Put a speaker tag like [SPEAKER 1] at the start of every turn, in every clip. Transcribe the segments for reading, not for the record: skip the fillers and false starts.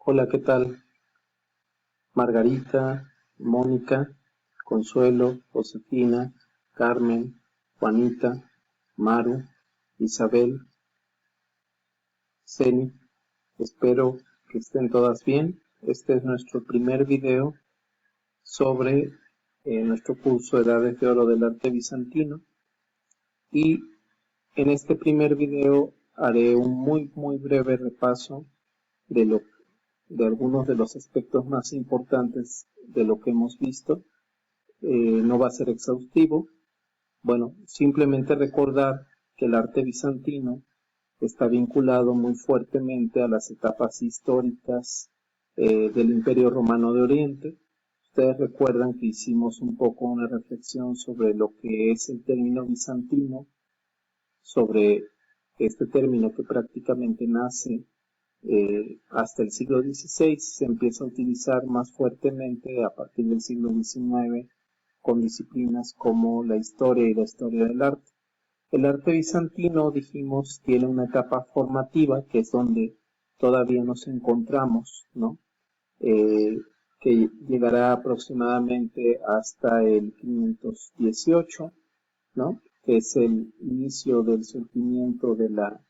[SPEAKER 1] Hola, ¿qué tal? Margarita, Mónica, Consuelo, Josefina, Carmen, Juanita, Maru, Isabel, Ceni. Espero que estén todas bien. Este es nuestro primer video sobre nuestro curso Edades de Oro del Arte Bizantino. Y en este primer video haré un muy breve repaso de algunos de los aspectos más importantes de lo que hemos visto. No va a ser exhaustivo. Bueno, simplemente recordar que el arte bizantino está vinculado muy fuertemente a las etapas históricas del Imperio Romano de Oriente. Ustedes recuerdan que hicimos un poco una reflexión sobre lo que es el término bizantino, sobre este término que prácticamente nace hasta el siglo XVI, se empieza a utilizar más fuertemente a partir del siglo XIX con disciplinas como la historia y la historia del arte. El arte bizantino, dijimos, tiene una etapa formativa, que es donde todavía nos encontramos, ¿no? Que llegará aproximadamente hasta el 518, ¿no? Que es el inicio del surgimiento de la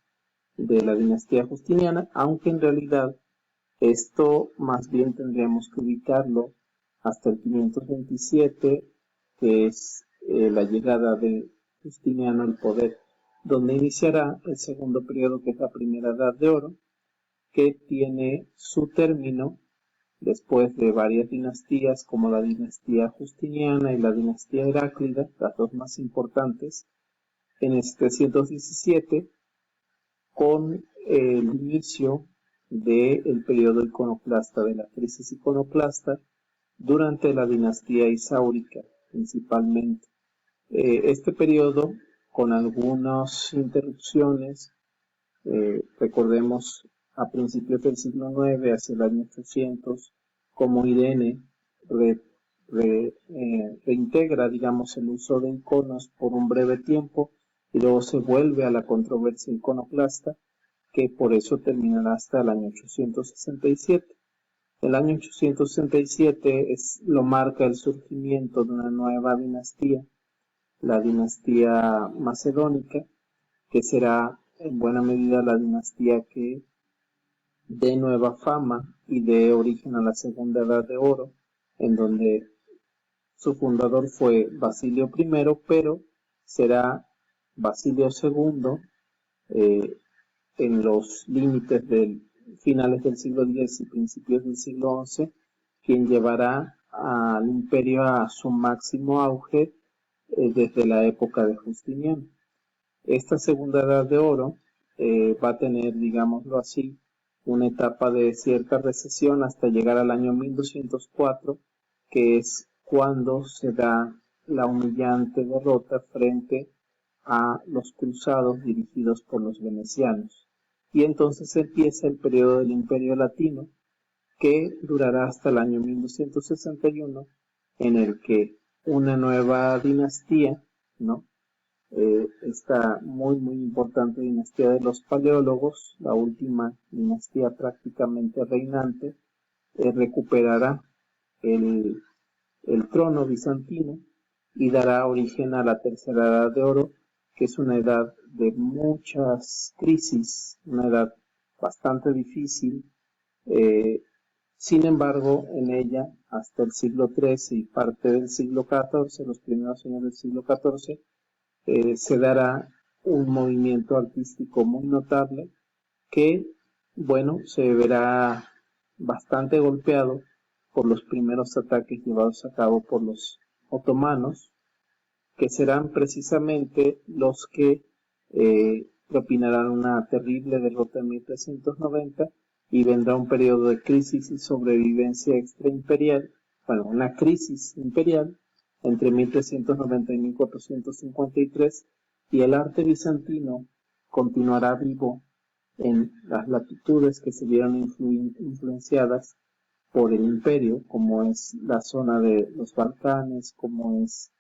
[SPEAKER 1] dinastía justiniana, aunque en realidad esto más bien tendríamos que ubicarlo hasta el 527, que es la llegada de Justiniano al poder, donde iniciará el segundo periodo, que es la Primera Edad de Oro, que tiene su término después de varias dinastías, como la dinastía Justiniana y la dinastía Heráclida, las dos más importantes, en el 717, con el inicio del periodo iconoclasta, de la crisis iconoclasta, durante la dinastía Isaurica principalmente. Este periodo, con algunas interrupciones, recordemos a principios del siglo IX, hacia el año 800, como Irene reintegra, digamos, el uso de iconos por un breve tiempo, y luego se vuelve a la controversia iconoclasta, que por eso terminará hasta el año 867. El año 867 lo marca el surgimiento de una nueva dinastía, la dinastía macedónica, que será en buena medida la dinastía que dé nueva fama y dé origen a la Segunda Edad de Oro, en donde su fundador fue Basilio I, pero será Basilio II en los límites del finales del siglo X y principios del siglo XI, quien llevará al imperio a su máximo auge desde la época de Justiniano. Esta segunda edad de oro va a tener, digámoslo así, una etapa de cierta recesión hasta llegar al año 1204, que es cuando se da la humillante derrota frente a los cruzados dirigidos por los venecianos. Y entonces empieza el periodo del Imperio Latino, que durará hasta el año 1261, en el que una nueva dinastía, ¿no? Esta muy importante dinastía de los paleólogos, la última dinastía prácticamente reinante, recuperará el trono bizantino y dará origen a la tercera edad de oro, que es una edad de muchas crisis, una edad bastante difícil. Sin embargo, en ella, hasta el siglo XIII y parte del siglo XIV, los primeros años del siglo XIV, se dará un movimiento artístico muy notable que, bueno, se verá bastante golpeado por los primeros ataques llevados a cabo por los otomanos, que serán precisamente los que propinarán una terrible derrota en 1390, y vendrá un periodo de crisis y sobrevivencia extraimperial, bueno, una crisis imperial entre 1390 y 1453, y el arte bizantino continuará vivo en las latitudes que se vieron influenciadas por el imperio, como es la zona de los Balcanes, como es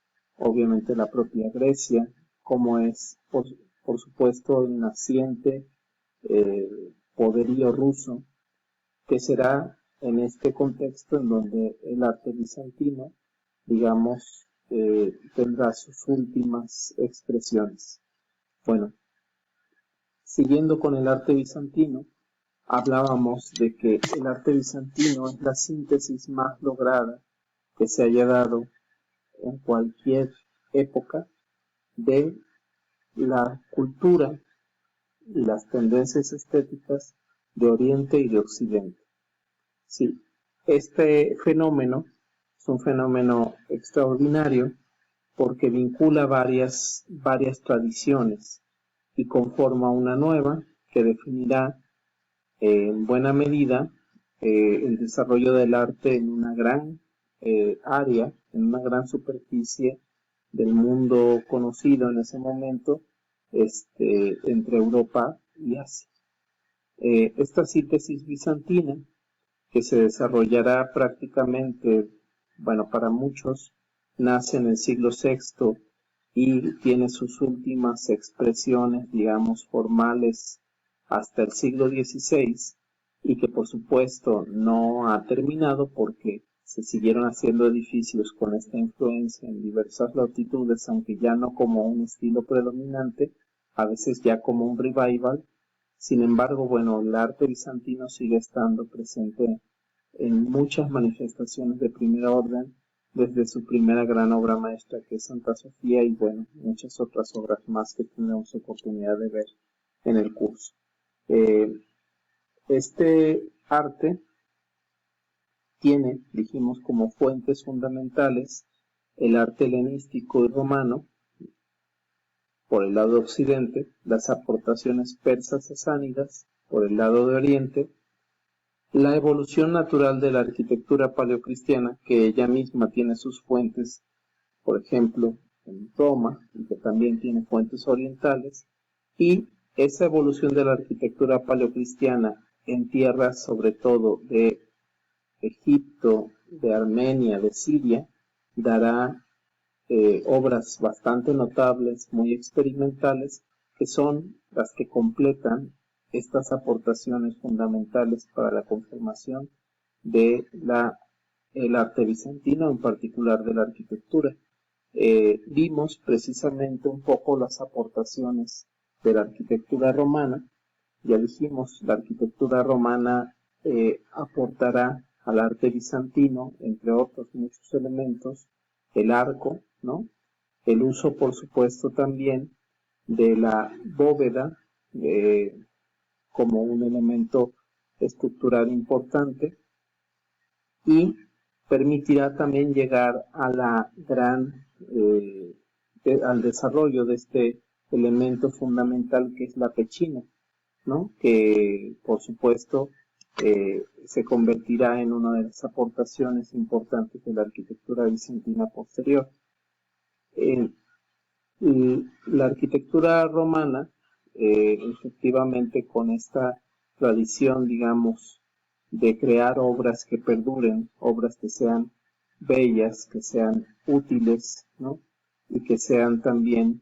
[SPEAKER 1] obviamente la propia Grecia, como es por supuesto el naciente poderío ruso, que será en este contexto en donde el arte bizantino, digamos, tendrá sus últimas expresiones. Bueno, siguiendo con el arte bizantino, hablábamos de que el arte bizantino es la síntesis más lograda que se haya dado en cualquier época de la cultura y las tendencias estéticas de Oriente y de Occidente. Sí, este fenómeno es un fenómeno extraordinario porque vincula varias tradiciones y conforma una nueva que definirá en buena medida el desarrollo del arte en una gran área, en una gran superficie del mundo conocido en ese momento, entre Europa y Asia. Esta síntesis bizantina, que se desarrollará prácticamente, bueno, para muchos, nace en el siglo VI y tiene sus últimas expresiones, digamos, formales hasta el siglo XVI, y que por supuesto no ha terminado porque se siguieron haciendo edificios con esta influencia en diversas latitudes, aunque ya no como un estilo predominante, a veces ya como un revival. Sin embargo, bueno, el arte bizantino sigue estando presente en muchas manifestaciones de primer orden, desde su primera gran obra maestra, que es Santa Sofía, y bueno, muchas otras obras más que tenemos oportunidad de ver en el curso. Este arte tiene, dijimos, como fuentes fundamentales el arte helenístico y romano, por el lado de Occidente, las aportaciones persas sasánidas, por el lado de Oriente, la evolución natural de la arquitectura paleocristiana, que ella misma tiene sus fuentes, por ejemplo, en Roma, y que también tiene fuentes orientales, y esa evolución de la arquitectura paleocristiana en tierras, sobre todo de Egipto, de Armenia, de Siria, dará obras bastante notables, muy experimentales, que son las que completan estas aportaciones fundamentales para la conformación de el arte bizantino, en particular de la arquitectura. Vimos precisamente un poco las aportaciones de la arquitectura romana. Ya dijimos, la arquitectura romana aportará al arte bizantino, entre otros muchos elementos, el arco, ¿no? El uso, por supuesto, también de la bóveda como un elemento estructural importante, y permitirá también llegar a la al desarrollo de este elemento fundamental que es la pechina, ¿no? Que por supuesto se convertirá en una de las aportaciones importantes de la arquitectura bizantina posterior. La arquitectura romana, efectivamente, con esta tradición, digamos, de crear obras que perduren, obras que sean bellas, que sean útiles, ¿no? Y que sean también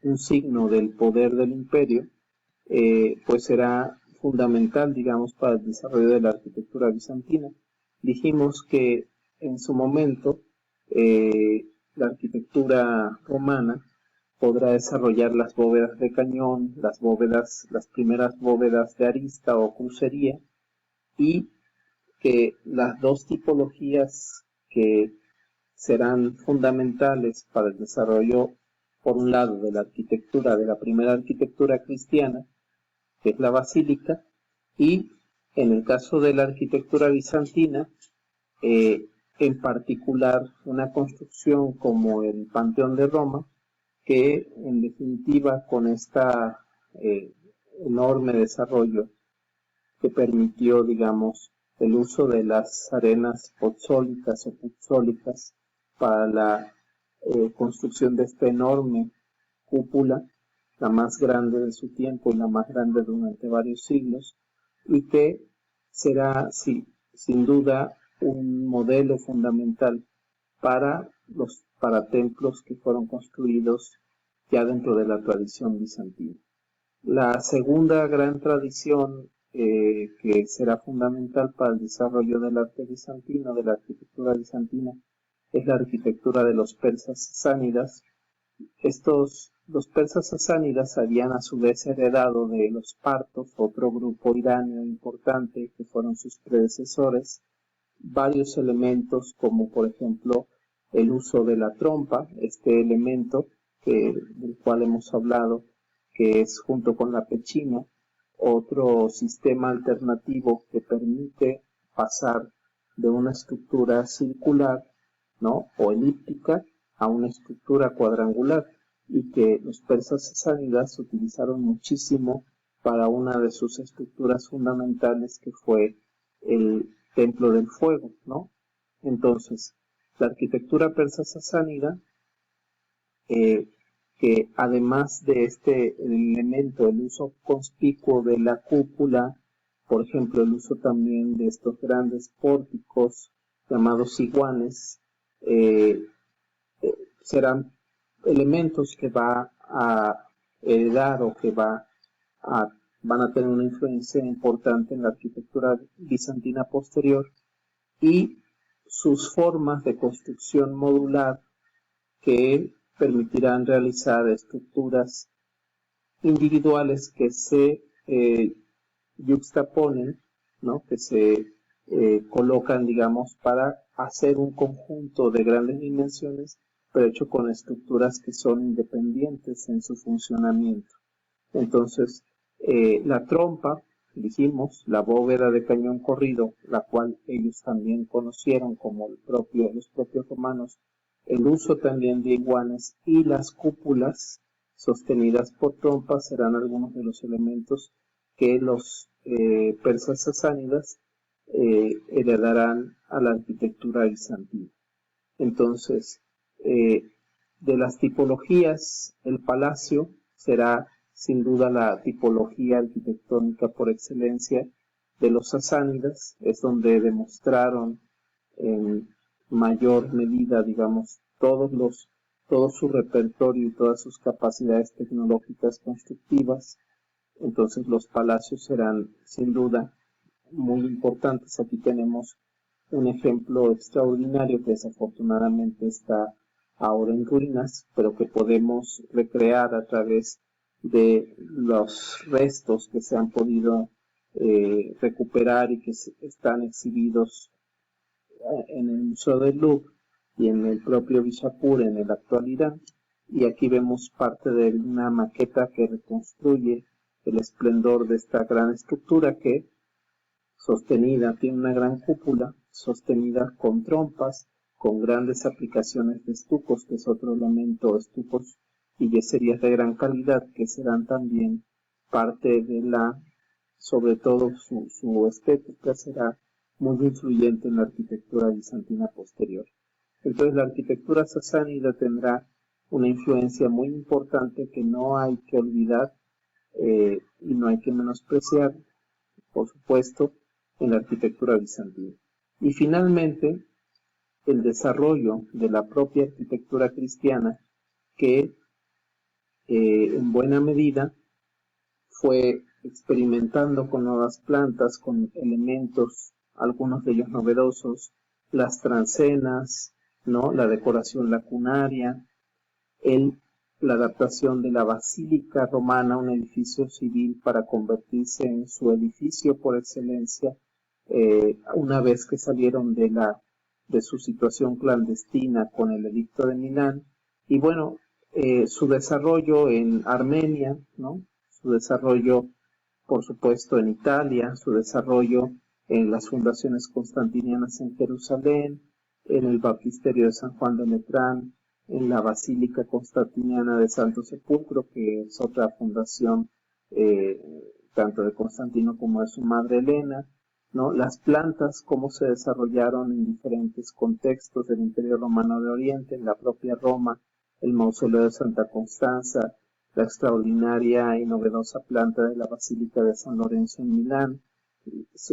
[SPEAKER 1] un signo del poder del imperio, pues será fundamental, digamos, para el desarrollo de la arquitectura bizantina. Dijimos que en su momento la arquitectura romana podrá desarrollar las bóvedas de cañón, las primeras bóvedas de arista o crucería, y que las dos tipologías que serán fundamentales para el desarrollo, por un lado, de la arquitectura, de la primera arquitectura cristiana, que es la basílica, y en el caso de la arquitectura bizantina, en particular una construcción como el Panteón de Roma, que en definitiva con esta enorme desarrollo que permitió, digamos, el uso de las arenas pozzólicas o puzzólicas para la construcción de esta enorme cúpula, la más grande de su tiempo y la más grande durante varios siglos, y que será, sí, sin duda, un modelo fundamental para templos que fueron construidos ya dentro de la tradición bizantina. La segunda gran tradición que será fundamental para el desarrollo del arte bizantino, de la arquitectura bizantina, es la arquitectura de los persas sasánidas. Los persas sasánidas habían a su vez heredado de los partos, otro grupo iranio importante que fueron sus predecesores, varios elementos como por ejemplo el uso de la trompa, este elemento del cual hemos hablado, que es junto con la pechina, otro sistema alternativo que permite pasar de una estructura circular, ¿no?, o elíptica a una estructura cuadrangular, y que los persas sasánidas utilizaron muchísimo para una de sus estructuras fundamentales, que fue el Templo del Fuego, ¿no? Entonces, la arquitectura persa sasánida, que además de este elemento, el uso conspicuo de la cúpula, por ejemplo, el uso también de estos grandes pórticos llamados iguanes, serán elementos que va a heredar o que van a tener una influencia importante en la arquitectura bizantina posterior, y sus formas de construcción modular que permitirán realizar estructuras individuales que se yuxtaponen, ¿no?, que se colocan, digamos, para hacer un conjunto de grandes dimensiones, pero hecho con estructuras que son independientes en su funcionamiento. Entonces, la trompa, dijimos, la bóveda de cañón corrido, la cual ellos también conocieron como los propios romanos, el uso también de iguanes y las cúpulas sostenidas por trompas serán algunos de los elementos que los persas sasánidas heredarán a la arquitectura bizantina. Entonces, de las tipologías, el palacio será sin duda la tipología arquitectónica por excelencia de los sasánidas, es donde demostraron en mayor medida, digamos, todo su repertorio y todas sus capacidades tecnológicas constructivas. Entonces los palacios serán sin duda muy importantes. Aquí tenemos un ejemplo extraordinario que desafortunadamente está ahora en ruinas, pero que podemos recrear a través de los restos que se han podido recuperar y que están exhibidos en el Museo del Louvre y en el propio Bishapur en el actual Irán. Y aquí vemos parte de una maqueta que reconstruye el esplendor de esta gran estructura que, sostenida, tiene una gran cúpula, sostenida con trompas, con grandes aplicaciones de estucos, que es otro elemento, estucos y yeserías de gran calidad, que serán también parte de sobre todo su estética será muy influyente en la arquitectura bizantina posterior. Entonces la arquitectura sasánida tendrá una influencia muy importante que no hay que olvidar y no hay que menospreciar, por supuesto, en la arquitectura bizantina. Y finalmente, el desarrollo de la propia arquitectura cristiana, que en buena medida fue experimentando con nuevas plantas, con elementos, algunos de ellos novedosos, las transenas, ¿no?, la decoración lacunaria, la adaptación de la basílica romana a un edificio civil para convertirse en su edificio por excelencia, una vez que salieron de su situación clandestina con el edicto de Milán. Y bueno, su desarrollo en Armenia, ¿no?, su desarrollo por supuesto en Italia, su desarrollo en las fundaciones constantinianas en Jerusalén, en el baptisterio de San Juan de Letrán, en la Basílica Constantiniana de Santo Sepulcro, que es otra fundación tanto de Constantino como de su madre Elena, ¿no? Las plantas, cómo se desarrollaron en diferentes contextos del Imperio Romano de Oriente, en la propia Roma, el mausoleo de Santa Constanza, la extraordinaria y novedosa planta de la Basílica de San Lorenzo en Milán,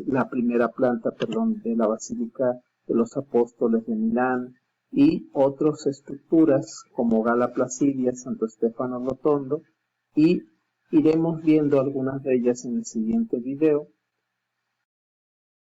[SPEAKER 1] la primera planta, de la Basílica de los Apóstoles de Milán, y otras estructuras como Gala Placidia, Santo Stefano Rotondo, y iremos viendo algunas de ellas en el siguiente video.